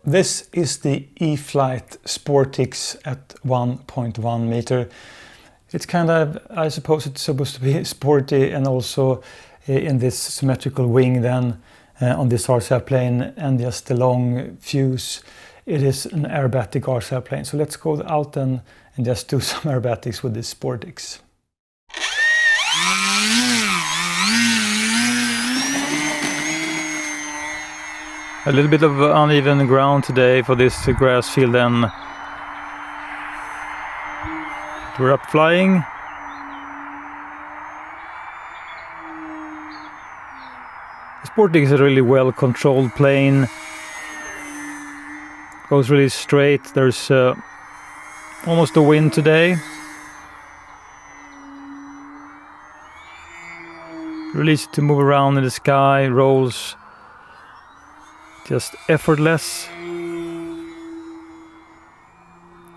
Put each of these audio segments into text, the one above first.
This is the E-Flite Sportix at 1.1 meter. It's kind of, I suppose it's supposed to be sporty and also in this symmetrical wing then on this RC plane and just the long fuse. It is an aerobatic RC plane. So let's go out and just do some aerobatics with this Sportix. A little bit of uneven ground today for this grass field, and we're up flying. The Sportix is a really well controlled plane. Goes really straight. There's almost a wind today. Release it to move around in the sky, rolls just effortless.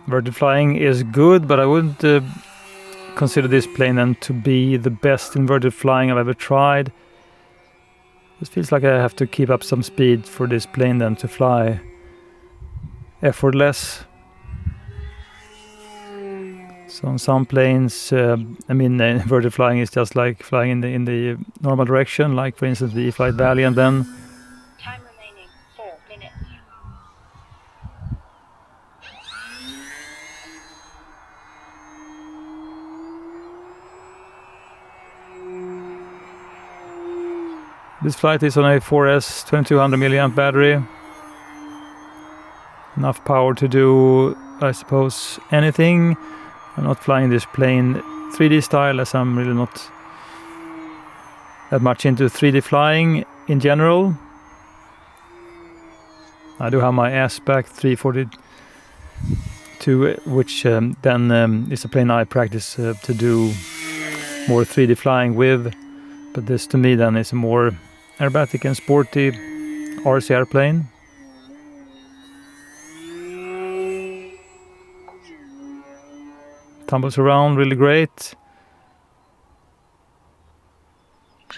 Vertical flying is good, but I wouldn't consider this plane then to be the best inverted flying I've ever tried. It feels like I have to keep up some speed for this plane then to fly effortless. So on some planes, inverted flying is just like flying in the normal direction, like for instance the E-Flite Valiant then. Time remaining 4 minutes. This flight is on a 4S 2200 milliamp battery. Enough power to do, I suppose, anything. I'm not flying this plane 3D style, as I'm really not that much into 3D flying in general. I do have my Aspect 342, which then is a plane I practice to do more 3D flying with. But this to me then is a more aerobatic and sporty RC airplane. Tumbles around really great.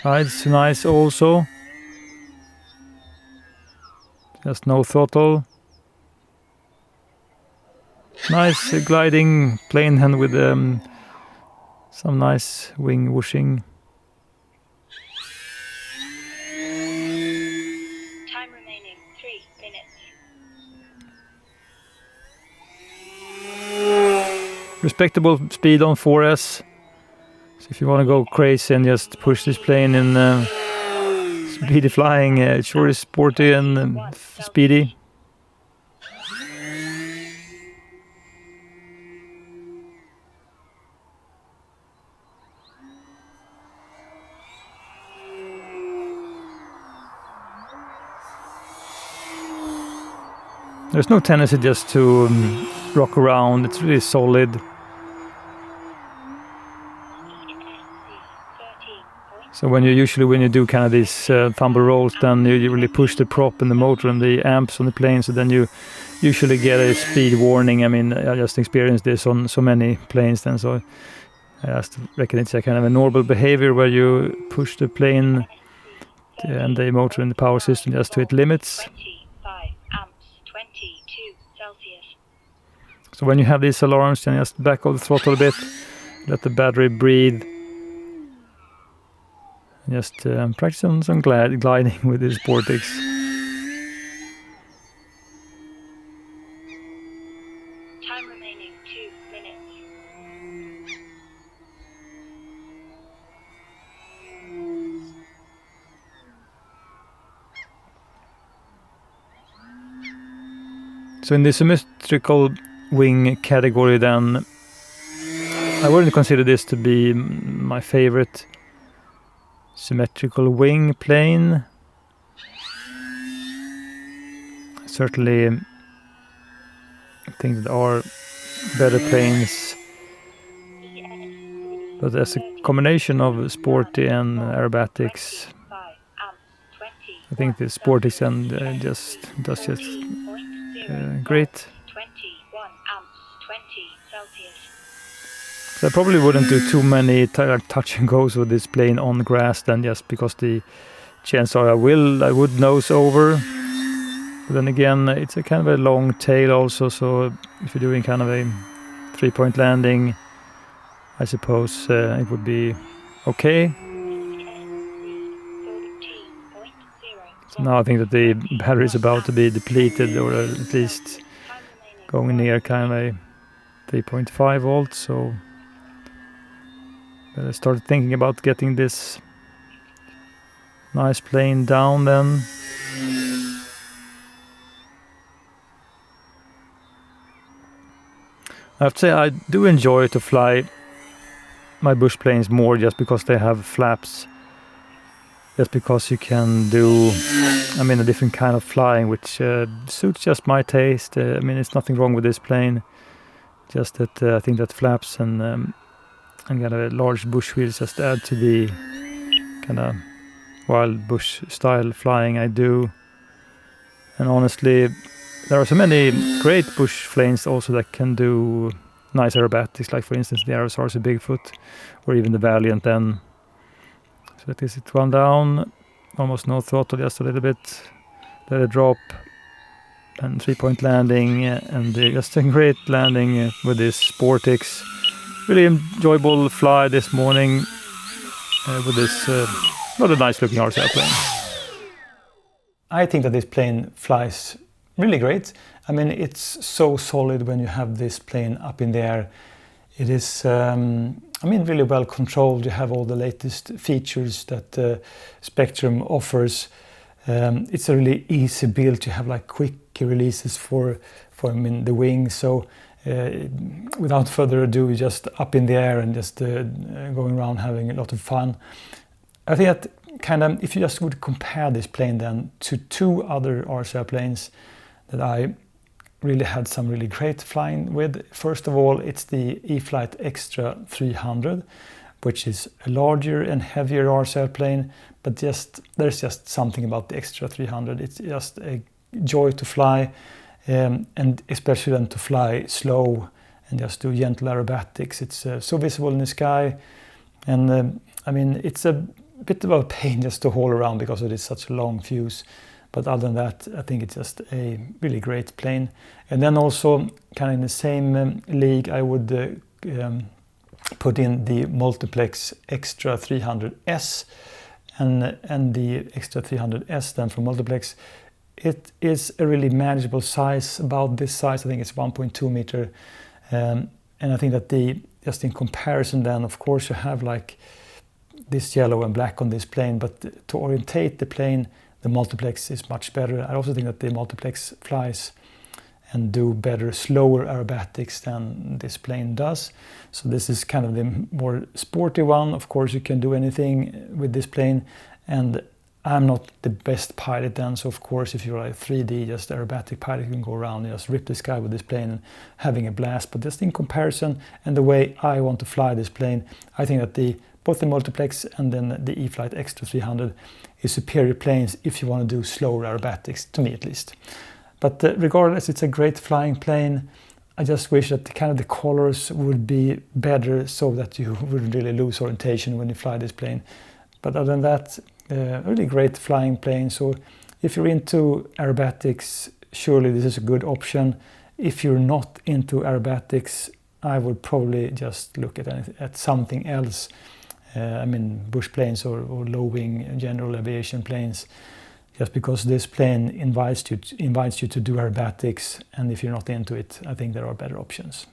Rides nice also. Just no throttle. Nice gliding plane and with some nice wing whooshing. Time remaining 3 minutes. Respectable speed on 4S. So if you want to go crazy and just push this plane in speedy flying, it sure is sporty and speedy. There's no tendency just to rock around. It's really solid. So when you do kind of these tumble rolls, then you really push the prop and the motor and the amps on the plane, so then you usually get a speed warning. I mean, I just experienced this on so many planes then, so I just reckon it's a kind of a normal behavior where you push the plane and the motor and the power system just to its limits. 25 amps, 22 Celsius. So when you have these alarms, then just back off the throttle a bit, let the battery breathe. Just practice on some gliding with this Sportix. Time remaining 2 minutes. So in the symmetrical wing category then, I wouldn't consider this to be my favorite symmetrical wing plane. Certainly I think there are better planes, but as a combination of sporty and aerobatics, I think the Sportix and does just great. 21 amps, 20 Celsius. So I probably wouldn't do too many touch and goes with this plane on grass then, just because the chance are I would nose over. But then again, it's a kind of a long tail also, so if you're doing kind of a 3-point landing, I suppose it would be okay. So now I think that the battery is about to be depleted, or at least going near kind of a 3.5 volts, so better start thinking about getting this nice plane down then. I have to say I do enjoy to fly my bush planes more just because they have flaps. Just because you can do, I mean, a different kind of flying, which suits just my taste. I mean, it's nothing wrong with this plane. Just that I think that flaps and kind of a large bush wheels just add to the kind of wild bush style flying I do. And honestly, there are so many great bush planes also that can do nice aerobatics, like for instance the Aerosaurus Bigfoot, or even the Valiant then. So that is it, one down, almost no throttle, just a little bit, let it drop, and 3-point landing, and just a great landing with this Sportix. Really enjoyable fly this morning with this rather nice looking RC plane. I think that this plane flies really great. I mean, it's so solid when you have this plane up in the air. It is, I mean, really well controlled. You have all the latest features that Spectrum offers. It's a really easy build. You have like quick releases for I mean, the wings. So without further ado, just up in the air and just going around having a lot of fun. I think that kind of, if you just would compare this plane then to two other RC planes that I really had some really great flying with. First of all, it's the E-Flite Extra 300, which is a larger and heavier RC plane, but there's just something about the Extra 300. It's just a joy to fly, and especially then to fly slow and just do gentle aerobatics. It's so visible in the sky, and I mean, it's a bit of a pain just to haul around because it is such a long fuse. But other than that, I think it's just a really great plane. And then also, kind of in the same league, I would put in the Multiplex Extra 300S, and the Extra 300S then from Multiplex. It is a really manageable size, about this size. I think it's 1.2 meter, and I think that just in comparison, then of course you have like this yellow and black on this plane, but to orientate the plane, the Multiplex is much better. I also think that the Multiplex flies and do better, slower aerobatics than this plane does. So this is kind of the more sporty one. Of course, you can do anything with this plane, and I'm not the best pilot then. So of course, if you're a 3D, just aerobatic pilot, you can go around and just rip the sky with this plane and having a blast. But just in comparison and the way I want to fly this plane, I think that both the Multiplex and then the E-Flite Extra 300 is superior planes if you want to do slower aerobatics, to me at least. But regardless, it's a great flying plane. I just wish that the colors would be better so that you wouldn't really lose orientation when you fly this plane. But other than that, really great flying plane. So if you're into aerobatics, surely this is a good option. If you're not into aerobatics, I would probably just look at something else. I mean, bush planes or low-wing general aviation planes, just because this plane invites you to do aerobatics, and if you're not into it, I think there are better options.